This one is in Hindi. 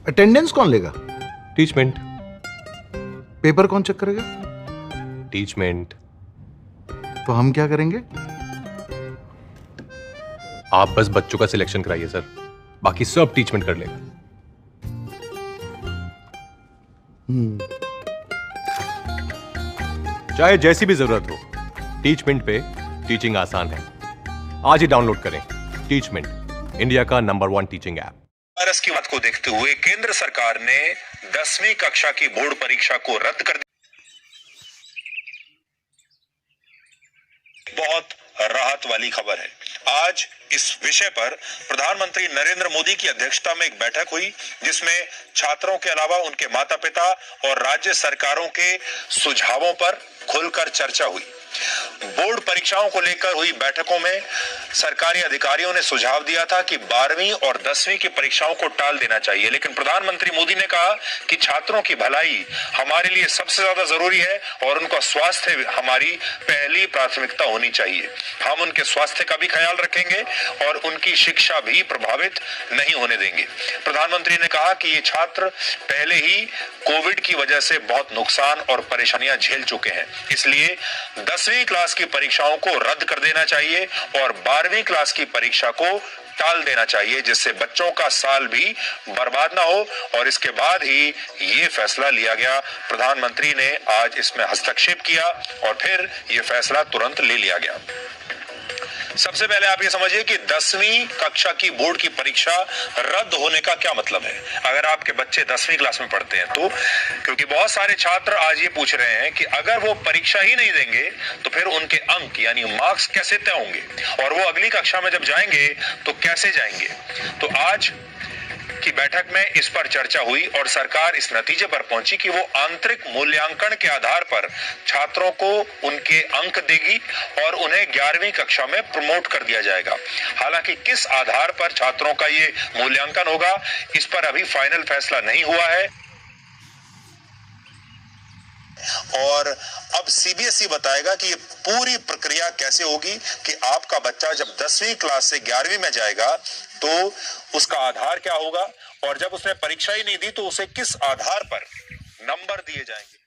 अटेंडेंस कौन लेगा? टीचमेंट। पेपर कौन चेक करेगा? टीचमेंट। तो हम क्या करेंगे? आप बस बच्चों का सिलेक्शन कराइए सर, बाकी सब टीचमेंट कर लेगा। चाहे जैसी भी जरूरत हो, टीचमेंट पे टीचिंग आसान है। आज ही डाउनलोड करें टीचमेंट, इंडिया का नंबर 1 टीचिंग ऐप। वायरस की बात को देखते हुए केंद्र सरकार ने 10वीं कक्षा की बोर्ड परीक्षा को रद्द कर दिया। बहुत राहत वाली खबर है। आज इस विषय पर प्रधानमंत्री नरेंद्र मोदी की अध्यक्षता में एक बैठक हुई, जिसमें छात्रों के अलावा उनके माता पिता और राज्य सरकारों के सुझावों पर खुलकर चर्चा हुई। बोर्ड परीक्षाओं को लेकर हुई बैठकों में सरकारी अधिकारियों ने सुझाव दिया था कि 12वीं और 10वीं की परीक्षाओं को टाल देना चाहिए, लेकिन प्रधानमंत्री मोदी ने कहा कि छात्रों की भलाई हमारे लिए सबसे ज्यादा जरूरी है और उनका स्वास्थ्य हमारी पहली प्राथमिकता होनी चाहिए। हम उनके स्वास्थ्य का भी ख्याल रखेंगे और उनकी शिक्षा भी प्रभावित नहीं होने देंगे। प्रधानमंत्री ने कहा कि ये छात्र पहले ही कोविड की वजह से बहुत नुकसान और परेशानियां झेल चुके हैं, इसलिए 10वीं क्लास की परीक्षाओं को रद्द कर देना चाहिए और 12वीं क्लास की परीक्षा को टाल देना चाहिए, जिससे बच्चों का साल भी बर्बाद ना हो। और इसके बाद ही ये फैसला लिया गया। प्रधानमंत्री ने आज इसमें हस्तक्षेप किया और फिर ये फैसला तुरंत ले लिया गया। सबसे पहले आप ये समझिए कि 10वीं कक्षा की बोर्ड की परीक्षा रद्द होने का क्या मतलब है। अगर आपके बच्चे 10वीं क्लास में पढ़ते हैं तो, क्योंकि बहुत सारे छात्र आज ये पूछ रहे हैं कि अगर वो परीक्षा ही नहीं देंगे तो फिर उनके अंक यानी मार्क्स कैसे तय होंगे और वो अगली कक्षा में जब जाएंगे तो कैसे जाएंगे। तो आज की बैठक में इस पर चर्चा हुई और सरकार इस नतीजे पर पहुंची कि वो आंतरिक मूल्यांकन के आधार पर छात्रों को उनके अंक देगी और उन्हें 11वीं कक्षा में प्रमोट कर दिया जाएगा। हालांकि किस आधार पर छात्रों का ये मूल्यांकन होगा, इस पर अभी फाइनल फैसला नहीं हुआ है। और अब सीबीएसई बताएगा कि ये पूरी प्रक्रिया कैसे होगी कि आपका बच्चा जब 10वीं क्लास से 11वीं में जाएगा तो उसका आधार क्या होगा और जब उसने परीक्षा ही नहीं दी तो उसे किस आधार पर नंबर दिए जाएंगे।